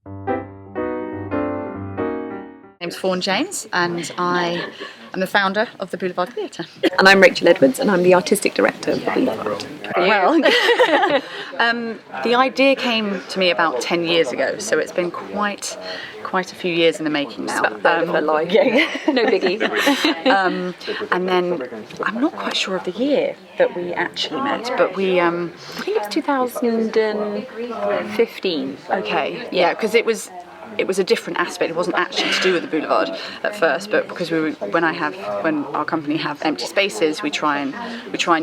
My name's Fawn James, and I am the founder of the Boulevard Theatre. And I'm Rachel Edwards, and I'm the artistic director of the Boulevard. Well, the idea came to me about 10 years ago, so it's been quite a few years in the making now. It's about her life. Yeah. No biggie. And then I'm not quite sure of the year that we actually met, but I think it was 2015. Okay, yeah, because it was a different aspect. It wasn't actually to do with the Boulevard at first, but because when our company have empty spaces, we try and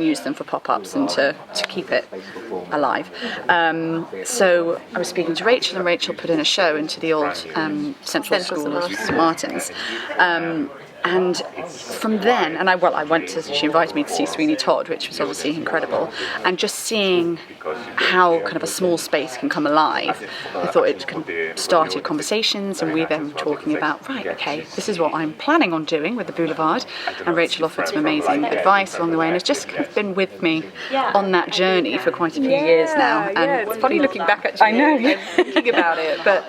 use them for pop-ups and to keep it alive. So I was speaking to Rachel, and Rachel put in a show into the old Central School of St Martin's. And from then, she invited me to see Sweeney Todd, which was obviously incredible, and just seeing how kind of a small space can come alive, I thought it started conversations, and we then were talking about, right, okay, this is what I'm planning on doing with the Boulevard, and Rachel offered some amazing advice along the way, and has just kind of been with me on that journey for quite a few years now. And it's funny looking back actually. I know, thinking about it, but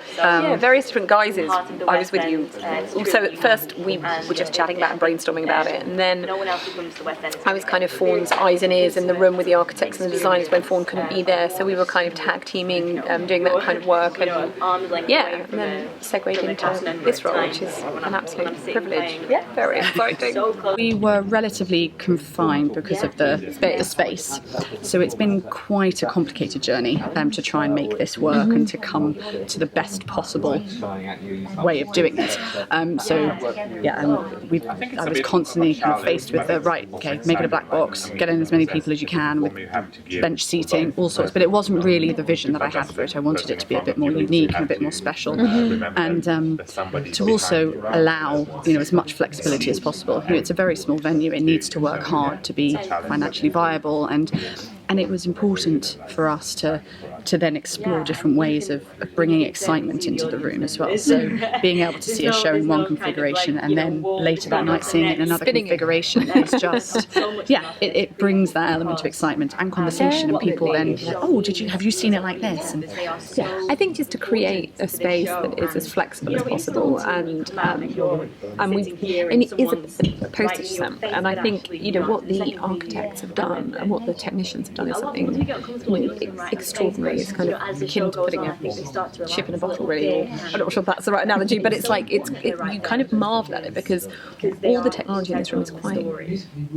various different guises. I was with you. Also, at first we were just chatting about and brainstorming about it, and then I was kind of Fawn's eyes and ears in the room with the architects and the designers when Fawn couldn't be there, so we were kind of tag teaming, doing that kind of work, and and then segued into this role, which is an absolute privilege. Yeah, very exciting. We were relatively confined because of the space, so it's been quite a complicated journey to try and make this work and to come to the best possible way of doing it. I was constantly kind of faced with make it a black box, get in as many people as you can with bench seating, all sorts, but it wasn't really the vision that I had for it. I wanted it to be a bit more unique and a bit more special, and to also allow as much flexibility as possible. It's a very small venue, it needs to work hard to be financially viable, and it was important for us to then explore different ways of bringing excitement into the room as well. So being able to see a show in one configuration and then later that night seeing it in another configuration is just, it brings that element of excitement and conversation, and people then be like, oh, have you seen it like this? And I think just to create a space that is as flexible as possible, and it is a postage stamp, and I think what the architects have done and what the technicians have done is something extraordinary. It's kind of akin to putting a chip in a bottle, really. I'm not sure if that's the right analogy, but it's like you kind of marvel at it because all the technology in this room is quite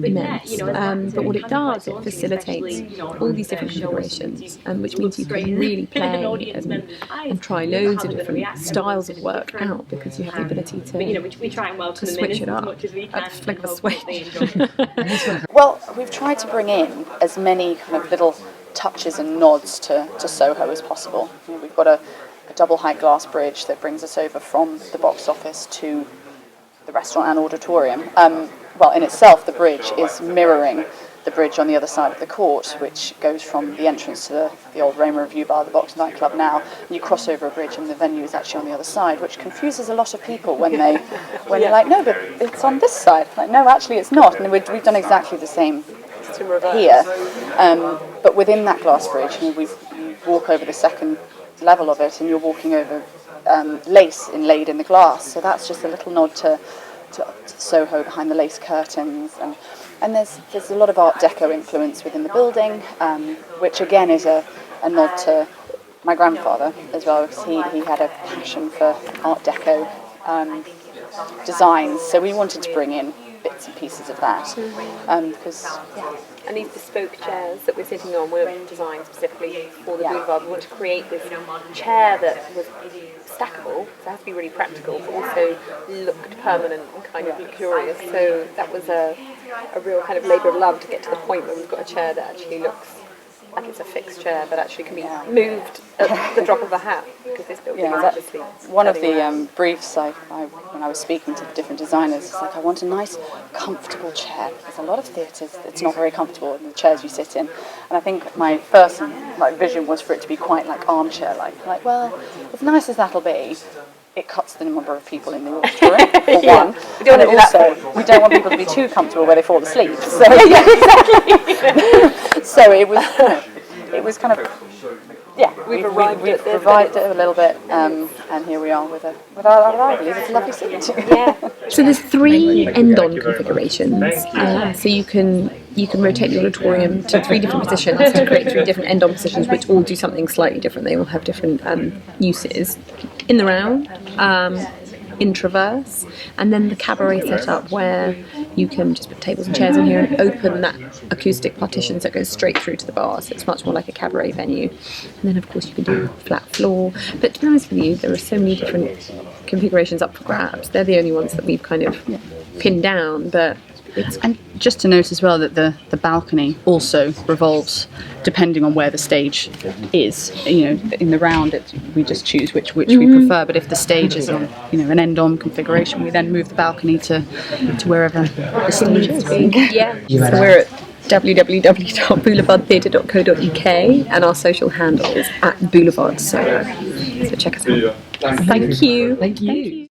immense. But what it does, it facilitates all these different configurations, which means you can really play and try loads of different styles of work out, because you have the ability to switch it up at the flick of a switch. Well, we've tried to bring in as many kind of little touches and nods to Soho as possible. We've got a double height glass bridge that brings us over from the box office to the restaurant and auditorium. In itself, the bridge is mirroring the bridge on the other side of the court, which goes from the entrance to the old Roma Review Bar, the Box nightclub now, and you cross over a bridge and the venue is actually on the other side, which confuses a lot of people when you're like, no, but it's on this side. Like, no, actually it's not. And we've done exactly the same here. But within that glass bridge, you walk over the second level of it and you're walking over lace inlaid in the glass. So that's just a little nod to Soho behind the lace curtains. And there's a lot of Art Deco influence within the building, which again is a nod to my grandfather as well, because he had a passion for Art Deco designs. So we wanted to bring in bits and pieces of that, And these bespoke chairs that we're sitting on were designed specifically for the Boulevard. We wanted to create this chair that was stackable, so it has to be really practical, but also looked permanent and kind of luxurious. So that was a real kind of labour of love to get to the point where we've got a chair that actually looks like it's a fixed chair, but actually can be moved at the drop of a hat, because this building is obviously one of the briefs when I was speaking to the different designers, it's like, I want a nice comfortable chair. There's a lot of theatres it's not very comfortable in the chairs you sit in, and I think my first vision was for it to be quite like armchair like, well, as nice as that'll be, it cuts the number of people in the auditorium, for one. We don't want to do that. We don't want people to be too comfortable where they fall asleep. So, exactly. So it was kind of, we've revised it a little bit, and here we are with our arrival. It's a lovely seat. So there's 3 end-on configurations. So you can rotate the auditorium to 3 different positions to create 3 different end-on positions, which all do something slightly different. They all have different uses. In the round, in traverse, and then the cabaret setup where you can just put tables and chairs in here and open that acoustic partition so it goes straight through to the bar, so it's much more like a cabaret venue. And then of course you can do flat floor, but to be honest with you, there are so many different configurations up for grabs. They're the only ones that we've kind of pinned down, but and just to note as well that the balcony also revolves depending on where the stage is. You know, in the round we just choose which we prefer, but if the stage is on, you know, an end-on configuration, we then move the balcony to wherever the stage is. Yeah. So we're at www.boulevardtheatre.co.uk and our social handle is @Boulevard. So check us out. Thank you.